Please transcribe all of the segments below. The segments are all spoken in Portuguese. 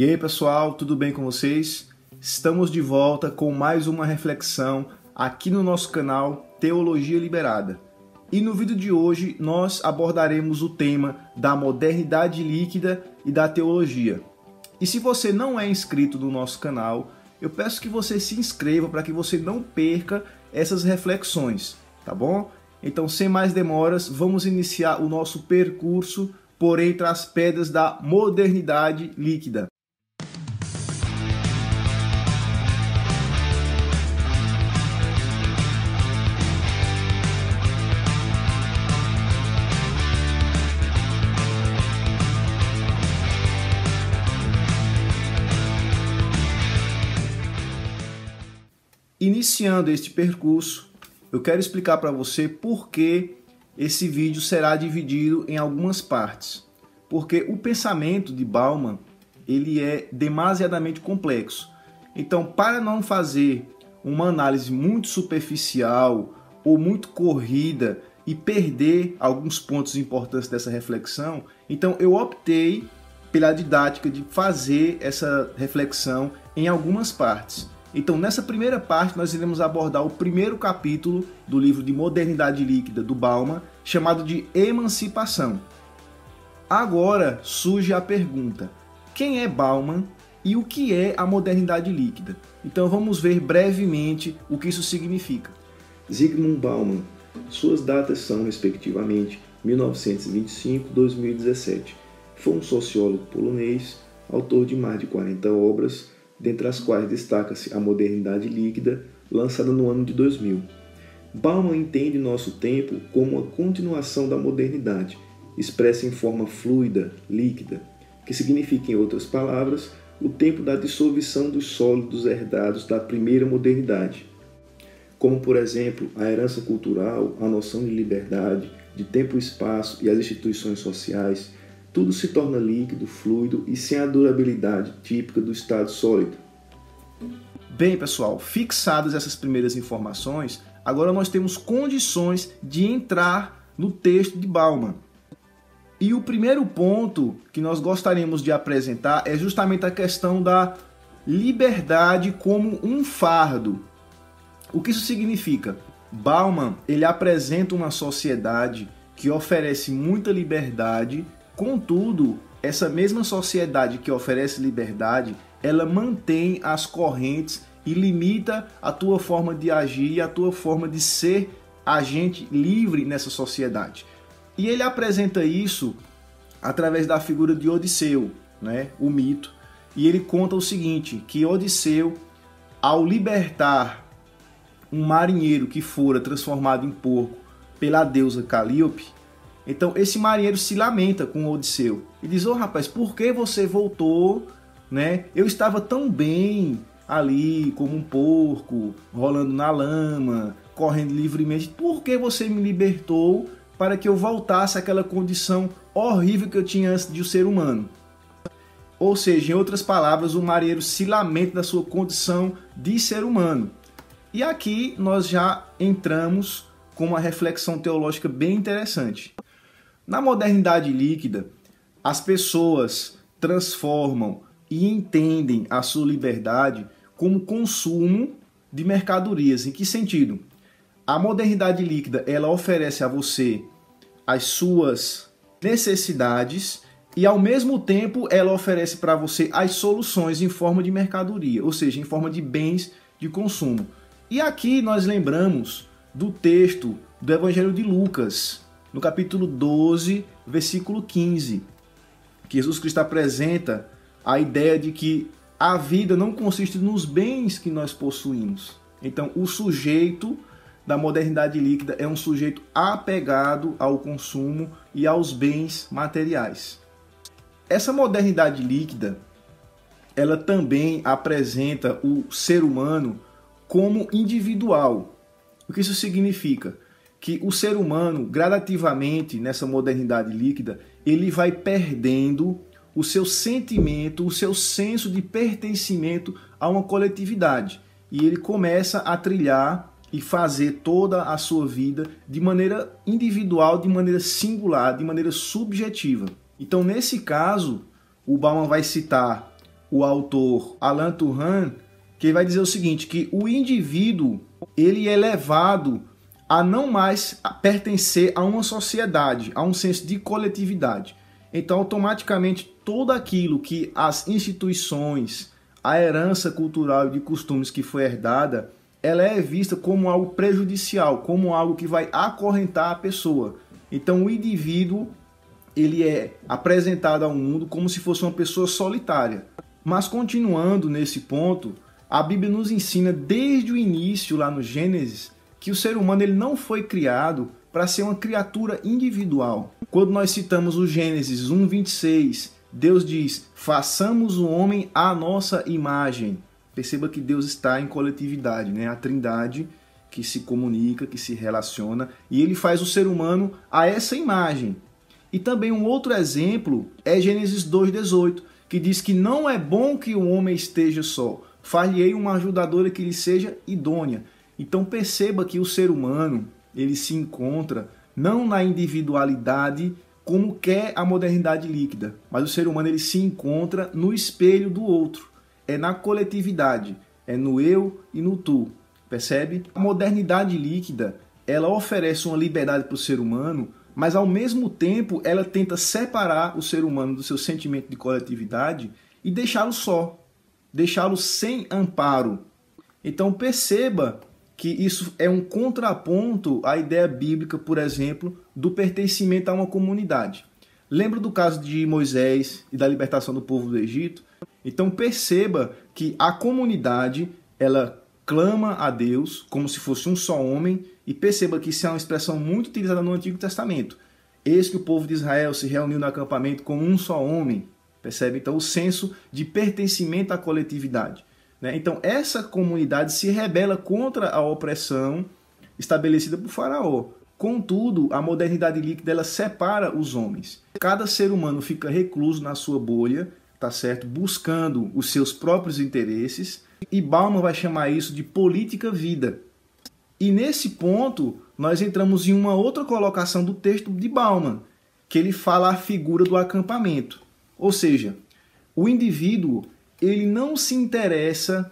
E aí pessoal, tudo bem com vocês? Estamos de volta com mais uma reflexão aqui no nosso canal Teologia Liberada. E no vídeo de hoje nós abordaremos o tema da modernidade líquida e da teologia. E se você não é inscrito no nosso canal, eu peço que você se inscreva para que você não perca essas reflexões, tá bom? Então, sem mais demoras, vamos iniciar o nosso percurso por entre as pedras da modernidade líquida. Iniciando este percurso, eu quero explicar para você por que esse vídeo será dividido em algumas partes. Porque o pensamento de Bauman, ele é demasiadamente complexo. Então, para não fazer uma análise muito superficial ou muito corrida e perder alguns pontos importantes dessa reflexão, então eu optei pela didática de fazer essa reflexão em algumas partes. Então, nessa primeira parte, nós iremos abordar o primeiro capítulo do livro de Modernidade Líquida, do Bauman, chamado de Emancipação. Agora surge a pergunta, quem é Bauman e o que é a modernidade líquida? Então, vamos ver brevemente o que isso significa. Zygmunt Bauman, suas datas são, respectivamente, 1925 e 2017. Foi um sociólogo polonês, autor de mais de 40 obras, dentre as quais destaca-se a Modernidade Líquida, lançada no ano de 2000. Bauman entende nosso tempo como uma continuação da modernidade, expressa em forma fluida, líquida, que significa, em outras palavras, o tempo da dissolução dos sólidos herdados da primeira modernidade, como, por exemplo, a herança cultural, a noção de liberdade, de tempo e espaço e as instituições sociais. Tudo se torna líquido, fluido e sem a durabilidade típica do estado sólido. Bem, pessoal, fixadas essas primeiras informações, agora nós temos condições de entrar no texto de Bauman. E o primeiro ponto que nós gostaríamos de apresentar é justamente a questão da liberdade como um fardo. O que isso significa? Bauman, ele apresenta uma sociedade que oferece muita liberdade. Contudo, essa mesma sociedade que oferece liberdade, ela mantém as correntes e limita a tua forma de agir e a tua forma de ser agente livre nessa sociedade. E ele apresenta isso através da figura de Odisseu, né, o mito. E ele conta o seguinte, que Odisseu, ao libertar um marinheiro que fora transformado em porco pela deusa Calíope, então esse marinheiro se lamenta com Odisseu e diz, rapaz, por que você voltou? Né? Eu estava tão bem ali como um porco, rolando na lama, correndo livremente. Por que você me libertou para que eu voltasse àquela condição horrível que eu tinha antes de um ser humano? Ou seja, em outras palavras, o marinheiro se lamenta da sua condição de ser humano. E aqui nós já entramos com uma reflexão teológica bem interessante. Na modernidade líquida, as pessoas transformam e entendem a sua liberdade como consumo de mercadorias. Em que sentido? A modernidade líquida, ela oferece a você as suas necessidades e, ao mesmo tempo, ela oferece para você as soluções em forma de mercadoria, ou seja, em forma de bens de consumo. E aqui nós lembramos do texto do Evangelho de Lucas, no capítulo 12, versículo 15, que Jesus Cristo apresenta a ideia de que a vida não consiste nos bens que nós possuímos. Então, o sujeito da modernidade líquida é um sujeito apegado ao consumo e aos bens materiais. Essa modernidade líquida, ela também apresenta o ser humano como individual. O que isso significa? Que o ser humano, gradativamente, nessa modernidade líquida, ele vai perdendo o seu sentimento, o seu senso de pertencimento a uma coletividade. E ele começa a trilhar e fazer toda a sua vida de maneira individual, de maneira singular, de maneira subjetiva. Então, nesse caso, o Bauman vai citar o autor Alan Turan, que ele vai dizer o seguinte, que o indivíduo ele é levado a não mais pertencer a uma sociedade, a um senso de coletividade. Então, automaticamente, tudo aquilo que as instituições, a herança cultural e de costumes que foi herdada, ela é vista como algo prejudicial, como algo que vai acorrentar a pessoa. Então, o indivíduo ele é apresentado ao mundo como se fosse uma pessoa solitária. Mas, continuando nesse ponto, a Bíblia nos ensina desde o início, lá no Gênesis, que o ser humano ele não foi criado para ser uma criatura individual. Quando nós citamos o Gênesis 1:26, Deus diz, façamos o homem à nossa imagem. Perceba que Deus está em coletividade, né? A Trindade que se comunica, que se relaciona, e ele faz o ser humano a essa imagem. E também um outro exemplo é Gênesis 2:18, que diz que não é bom que o homem esteja só, far-lhe-ei uma ajudadora que lhe seja idônea. Então perceba que o ser humano ele se encontra não na individualidade como quer a modernidade líquida, mas o ser humano ele se encontra no espelho do outro, é na coletividade, é no eu e no tu, percebe? A modernidade líquida ela oferece uma liberdade para o ser humano, mas ao mesmo tempo ela tenta separar o ser humano do seu sentimento de coletividade e deixá-lo só, deixá-lo sem amparo. Então perceba que isso é um contraponto à ideia bíblica, por exemplo, do pertencimento a uma comunidade. Lembra do caso de Moisés e da libertação do povo do Egito? Então perceba que a comunidade, ela clama a Deus como se fosse um só homem, e perceba que isso é uma expressão muito utilizada no Antigo Testamento. Eis que o povo de Israel se reuniu no acampamento como um só homem. Percebe? Então o senso de pertencimento à coletividade. Então, essa comunidade se rebela contra a opressão estabelecida por Faraó. Contudo, a modernidade líquida ela separa os homens. Cada ser humano fica recluso na sua bolha, tá certo? Buscando os seus próprios interesses. E Bauman vai chamar isso de política-vida. E nesse ponto, nós entramos em uma outra colocação do texto de Bauman, que ele fala a figura do acampamento. Ou seja, o indivíduo ele não se interessa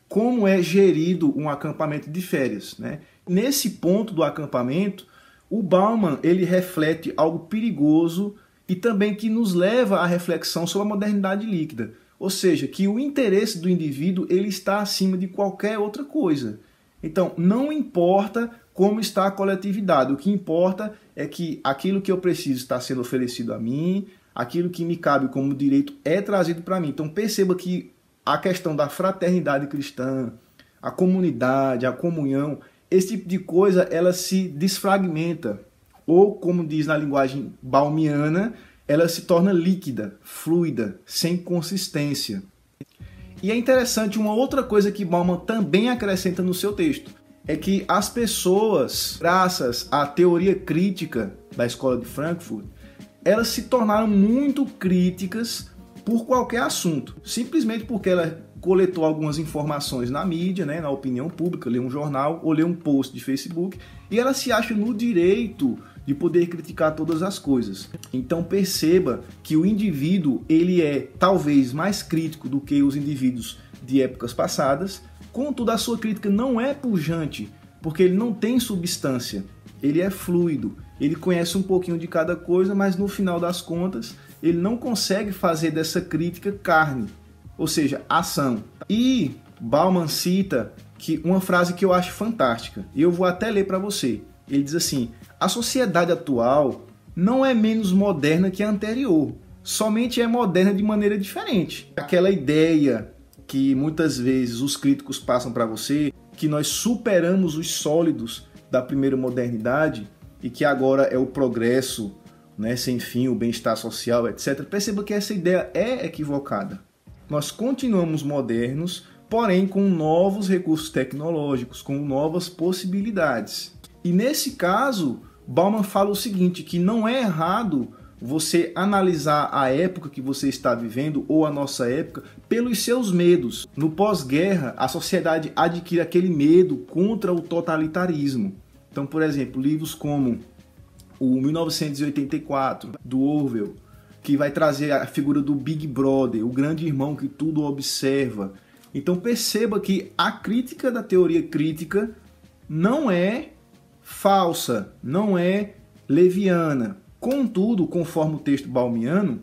como é gerido um acampamento de férias, né? Nesse ponto do acampamento, o Bauman ele reflete algo perigoso e também que nos leva à reflexão sobre a modernidade líquida. Ou seja, que o interesse do indivíduo ele está acima de qualquer outra coisa. Então, não importa como está a coletividade, o que importa é que aquilo que eu preciso está sendo oferecido a mim, aquilo que me cabe como direito é trazido para mim. Então perceba que a questão da fraternidade cristã, a comunidade, a comunhão, esse tipo de coisa, ela se desfragmenta. Ou, como diz na linguagem baumiana, ela se torna líquida, fluida, sem consistência. E é interessante uma outra coisa que Bauman também acrescenta no seu texto, é que as pessoas, graças à teoria crítica da Escola de Frankfurt, elas se tornaram muito críticas por qualquer assunto, simplesmente porque ela coletou algumas informações na mídia, né, na opinião pública, leu um jornal ou leu um post de Facebook, e ela se acha no direito de poder criticar todas as coisas. Então perceba que o indivíduo ele é talvez mais crítico do que os indivíduos de épocas passadas, contudo a sua crítica não é pujante, porque ele não tem substância, ele é fluido. Ele conhece um pouquinho de cada coisa, mas no final das contas, ele não consegue fazer dessa crítica carne, ou seja, ação. E Bauman cita uma frase que eu acho fantástica, e eu vou até ler para você. Ele diz assim, a sociedade atual não é menos moderna que a anterior, somente é moderna de maneira diferente. Aquela ideia que muitas vezes os críticos passam para você, que nós superamos os sólidos da primeira modernidade, e que agora é o progresso, né, sem fim, o bem-estar social, etc. Perceba que essa ideia é equivocada. Nós continuamos modernos, porém com novos recursos tecnológicos, com novas possibilidades. E nesse caso, Bauman fala o seguinte, que não é errado você analisar a época que você está vivendo, ou a nossa época, pelos seus medos. No pós-guerra, a sociedade adquire aquele medo contra o totalitarismo. Então, por exemplo, livros como o 1984, do Orwell, que vai trazer a figura do Big Brother, o grande irmão que tudo observa. Então perceba que a crítica da teoria crítica não é falsa, não é leviana. Contudo, conforme o texto baumiano,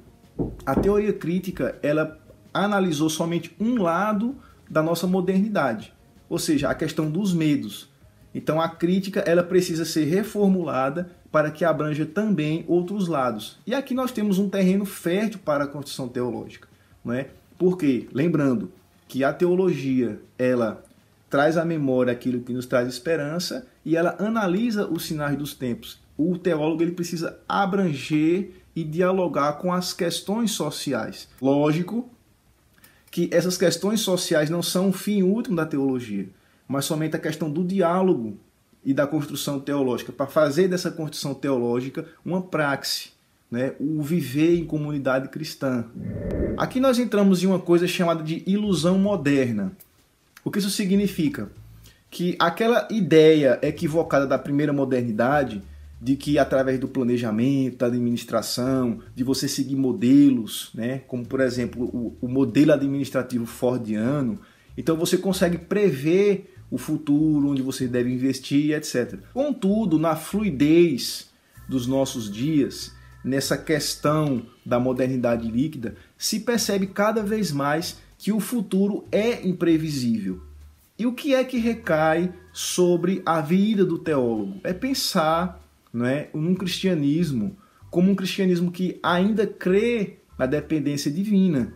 a teoria crítica ela analisou somente um lado da nossa modernidade, ou seja, a questão dos medos. Então a crítica ela precisa ser reformulada para que abranja também outros lados. E aqui nós temos um terreno fértil para a construção teológica, não é? Porque, lembrando que a teologia ela traz à memória aquilo que nos traz esperança e ela analisa os sinais dos tempos. O teólogo ele precisa abranger e dialogar com as questões sociais. Lógico que essas questões sociais não são o fim último da teologia, mas somente a questão do diálogo e da construção teológica, para fazer dessa construção teológica uma praxe, né? O viver em comunidade cristã. Aqui nós entramos em uma coisa chamada de ilusão moderna. O que isso significa? Que aquela ideia equivocada da primeira modernidade, de que através do planejamento, da administração, de você seguir modelos, né? Como por exemplo o modelo administrativo fordiano, então você consegue prever o futuro, onde você deve investir, etc. Contudo, na fluidez dos nossos dias, nessa questão da modernidade líquida, se percebe cada vez mais que o futuro é imprevisível. E o que é que recai sobre a vida do teólogo? É pensar, não é, num cristianismo como um cristianismo que ainda crê na dependência divina,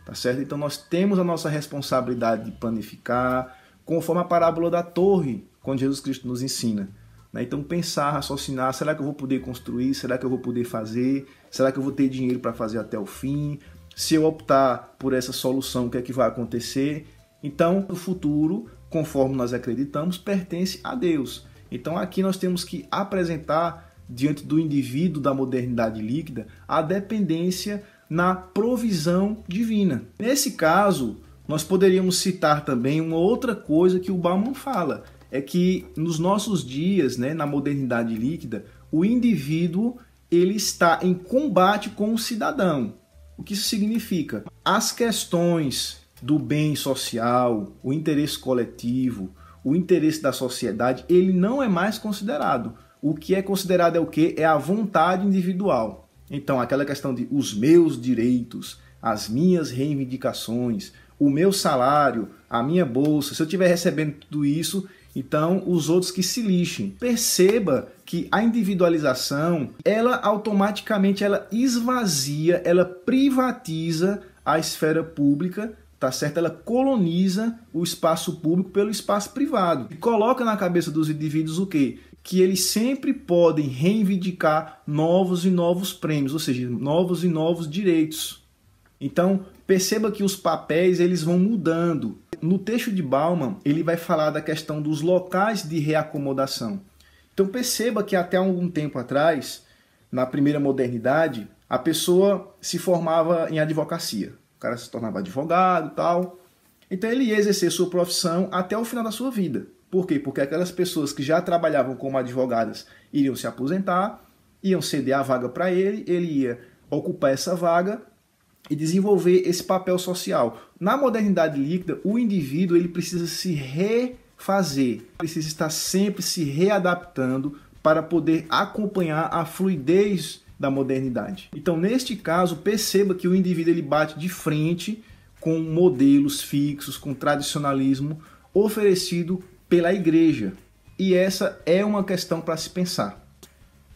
tá certo? Então nós temos a nossa responsabilidade de planificar, conforme a parábola da torre, quando Jesus Cristo nos ensina. Então pensar, raciocinar, será que eu vou poder construir? Será que eu vou poder fazer? Será que eu vou ter dinheiro para fazer até o fim? Se eu optar por essa solução, o que é que vai acontecer? Então o futuro, conforme nós acreditamos, pertence a Deus. Então aqui nós temos que apresentar, diante do indivíduo da modernidade líquida, a dependência na provisão divina. Nesse caso, nós poderíamos citar também uma outra coisa que o Bauman fala, é que nos nossos dias, né, na modernidade líquida, o indivíduo ele está em combate com o cidadão. O que isso significa? As questões do bem social, o interesse coletivo, o interesse da sociedade, ele não é mais considerado. O que é considerado é o quê? É a vontade individual. Então, aquela questão de os meus direitos, as minhas reivindicações, o meu salário, a minha bolsa, se eu estiver recebendo tudo isso, então os outros que se lixem. Perceba que a individualização, ela automaticamente ela esvazia, ela privatiza a esfera pública, tá certo? Ela coloniza o espaço público pelo espaço privado. E coloca na cabeça dos indivíduos o quê? Que eles sempre podem reivindicar novos e novos prêmios, ou seja, novos e novos direitos. Então, perceba que os papéis eles vão mudando. No texto de Bauman, ele vai falar da questão dos locais de reacomodação. Então, perceba que até algum tempo atrás, na primeira modernidade, a pessoa se formava em advocacia. O cara se tornava advogado e tal. Então, ele ia exercer sua profissão até o final da sua vida. Por quê? Porque aquelas pessoas que já trabalhavam como advogadas iriam se aposentar, iam ceder a vaga para ele, ele ia ocupar essa vaga e desenvolver esse papel social. Na modernidade líquida, o indivíduo ele precisa se refazer, precisa estar sempre se readaptando para poder acompanhar a fluidez da modernidade. Então, neste caso, perceba que o indivíduo ele bate de frente com modelos fixos, com tradicionalismo oferecido pela igreja. E essa é uma questão para se pensar.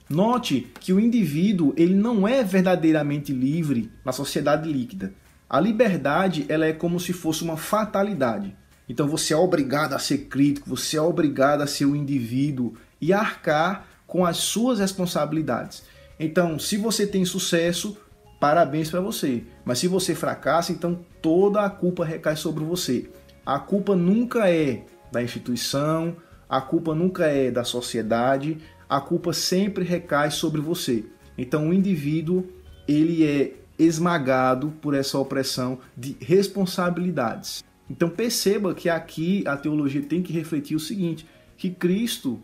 Note que o indivíduo ele não é verdadeiramente livre na sociedade líquida. A liberdade ela é como se fosse uma fatalidade. Então você é obrigado a ser crítico, você é obrigado a ser um indivíduo e arcar com as suas responsabilidades. Então, se você tem sucesso, parabéns para você. Mas se você fracassa, então toda a culpa recai sobre você. A culpa nunca é da instituição, a culpa nunca é da sociedade, a culpa sempre recai sobre você. Então o indivíduo ele é esmagado por essa opressão de responsabilidades. Então perceba que aqui a teologia tem que refletir o seguinte, que Cristo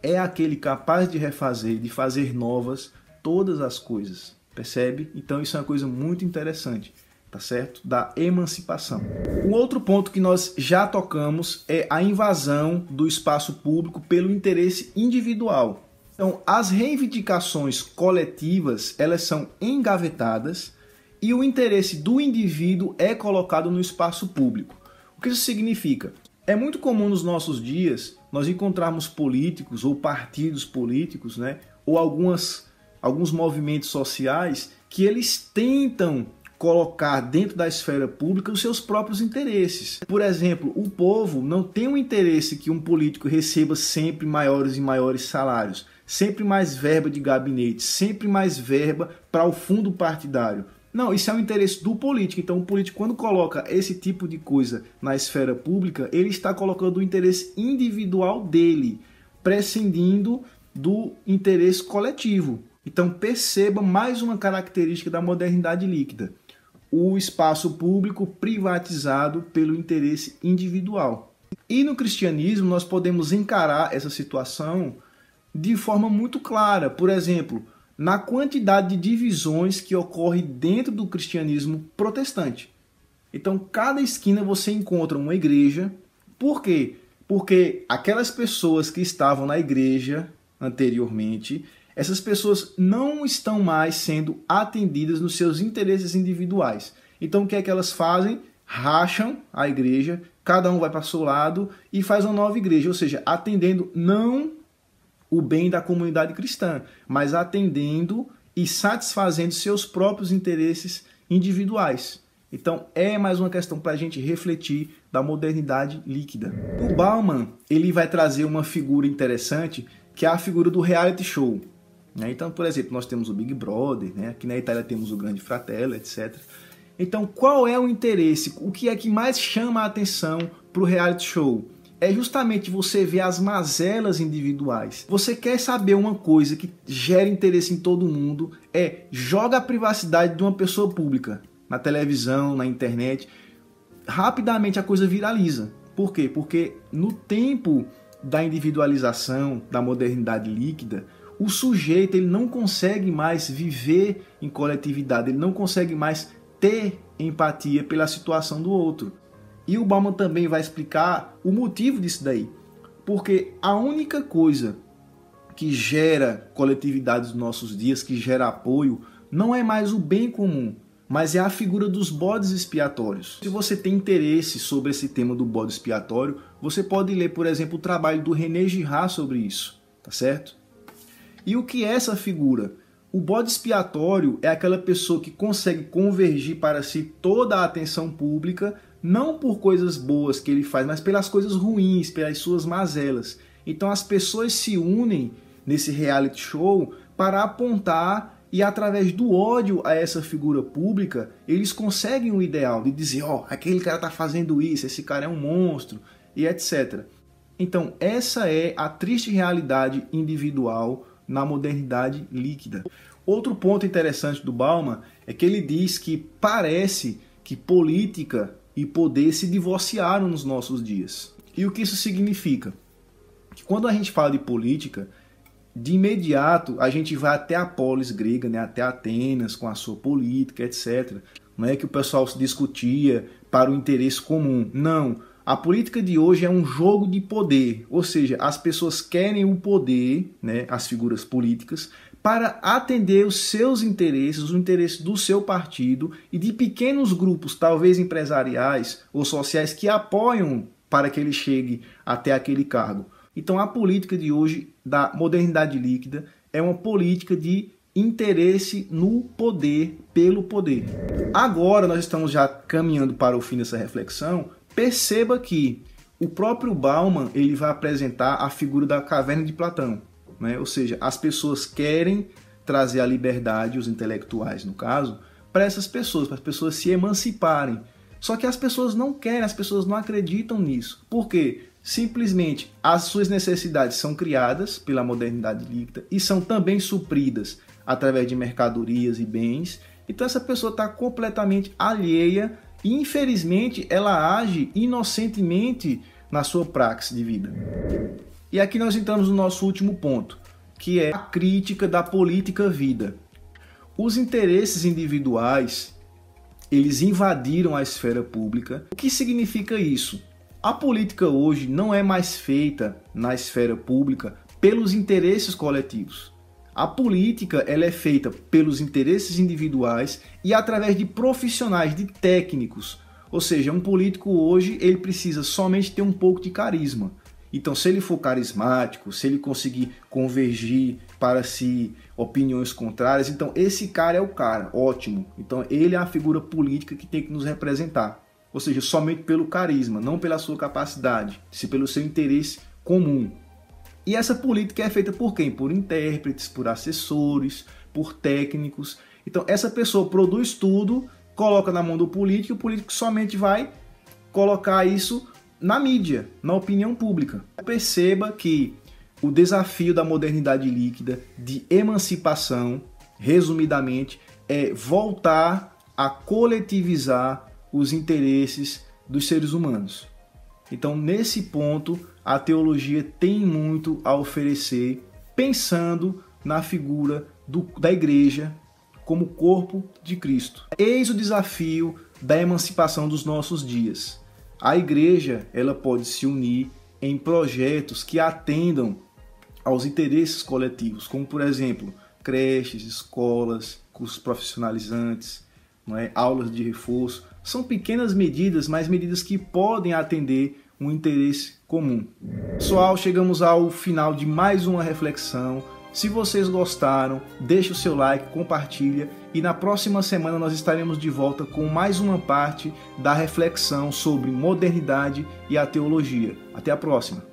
é aquele capaz de refazer, de fazer novas todas as coisas. percebe? Então isso é uma coisa muito interessante, tá certo? Da emancipação. Um outro ponto que nós já tocamos é a invasão do espaço público pelo interesse individual. Então, as reivindicações coletivas, elas são engavetadas e o interesse do indivíduo é colocado no espaço público. O que isso significa? É muito comum nos nossos dias nós encontrarmos políticos ou partidos políticos, né, ou alguns movimentos sociais que eles tentam colocar dentro da esfera pública os seus próprios interesses. Por exemplo, o povo não tem um interesse que um político receba sempre maiores e maiores salários, sempre mais verba de gabinete, sempre mais verba para o fundo partidário. Não, isso é um interesse do político. Então o político, quando coloca esse tipo de coisa na esfera pública, ele está colocando o interesse individual dele, prescindindo do interesse coletivo. Então perceba mais uma característica da modernidade líquida: o espaço público privatizado pelo interesse individual. E no cristianismo nós podemos encarar essa situação de forma muito clara. Por exemplo, na quantidade de divisões que ocorre dentro do cristianismo protestante. Então, cada esquina você encontra uma igreja. Por quê? Porque aquelas pessoas que estavam na igreja anteriormente, essas pessoas não estão mais sendo atendidas nos seus interesses individuais. Então, o que é que elas fazem? Racham a igreja, cada um vai para o seu lado e faz uma nova igreja, ou seja, atendendo não o bem da comunidade cristã, mas atendendo e satisfazendo seus próprios interesses individuais. Então é mais uma questão para a gente refletir da modernidade líquida. O Bauman, ele vai trazer uma figura interessante, que é a figura do reality show. Então, por exemplo, nós temos o Big Brother, aqui na Itália temos o Grande Fratello, etc. Então, qual é o interesse? O que é que mais chama a atenção para o reality show? É justamente você ver as mazelas individuais. Você quer saber uma coisa que gera interesse em todo mundo, joga a privacidade de uma pessoa pública na televisão, na internet. Rapidamente a coisa viraliza. Por quê? Porque no tempo da individualização, da modernidade líquida, o sujeito ele não consegue mais viver em coletividade, ele não consegue mais ter empatia pela situação do outro. E o Bauman também vai explicar o motivo disso daí. Porque a única coisa que gera coletividade nos nossos dias, que gera apoio, não é mais o bem comum, mas é a figura dos bodes expiatórios. Se você tem interesse sobre esse tema do bode expiatório, você pode ler, por exemplo, o trabalho do René Girard sobre isso, tá certo? E o que é essa figura? O bode expiatório é aquela pessoa que consegue convergir para si toda a atenção pública, não por coisas boas que ele faz, mas pelas coisas ruins, pelas suas mazelas. Então as pessoas se unem nesse reality show para apontar e através do ódio a essa figura pública, eles conseguem o ideal de dizer, aquele cara está fazendo isso, esse cara é um monstro, e etc. Então essa é a triste realidade individual na modernidade líquida. Outro ponto interessante do Bauman é que ele diz que parece que política e poder se divorciaram nos nossos dias. E o que isso significa? Que quando a gente fala de política, de imediato a gente vai até a polis grega, até Atenas com a sua política, etc. Não é que o pessoal se discutia para o interesse comum. Não. A política de hoje é um jogo de poder, ou seja, as pessoas querem o poder, as figuras políticas, para atender os seus interesses, o interesse do seu partido e de pequenos grupos, talvez empresariais ou sociais, que apoiam para que ele chegue até aquele cargo. Então a política de hoje, da modernidade líquida, é uma política de interesse no poder, pelo poder. Agora nós estamos já caminhando para o fim dessa reflexão. Perceba que o próprio Bauman ele vai apresentar a figura da caverna de Platão. Ou seja, as pessoas querem trazer a liberdade, os intelectuais no caso, para essas pessoas, para as pessoas se emanciparem. Só que as pessoas não querem, as pessoas não acreditam nisso. Por quê? Simplesmente as suas necessidades são criadas pela modernidade líquida e são também supridas através de mercadorias e bens. Então essa pessoa está completamente alheia e infelizmente ela age inocentemente na sua praxis de vida. E aqui nós entramos no nosso último ponto, que é a crítica da política vida. Os interesses individuais, eles invadiram a esfera pública. O que significa isso? A política hoje não é mais feita na esfera pública pelos interesses coletivos. A política ela é feita pelos interesses individuais e através de profissionais, de técnicos. Ou seja, um político hoje ele precisa somente ter um pouco de carisma. Então, se ele for carismático, se ele conseguir convergir para si opiniões contrárias, então esse cara é o cara, ótimo. Então, ele é a figura política que tem que nos representar. Ou seja, somente pelo carisma, não pela sua capacidade, se pelo seu interesse comum. E essa política é feita por quem? Por intérpretes, por assessores, por técnicos. Então, essa pessoa produz tudo, coloca na mão do político e o político somente vai colocar isso na mídia, na opinião pública. Perceba que o desafio da modernidade líquida, de emancipação, resumidamente, é voltar a coletivizar os interesses dos seres humanos. Então, nesse ponto, a teologia tem muito a oferecer, pensando na figura da igreja como corpo de Cristo. Eis o desafio da emancipação dos nossos dias. A igreja ela pode se unir em projetos que atendam aos interesses coletivos, como, por exemplo, creches, escolas, cursos profissionalizantes, aulas de reforço. São pequenas medidas, mas medidas que podem atender um interesse comum. Pessoal, chegamos ao final de mais uma reflexão. Se vocês gostaram, deixe o seu like, compartilha e na próxima semana nós estaremos de volta com mais uma parte da reflexão sobre modernidade e a teologia. Até a próxima!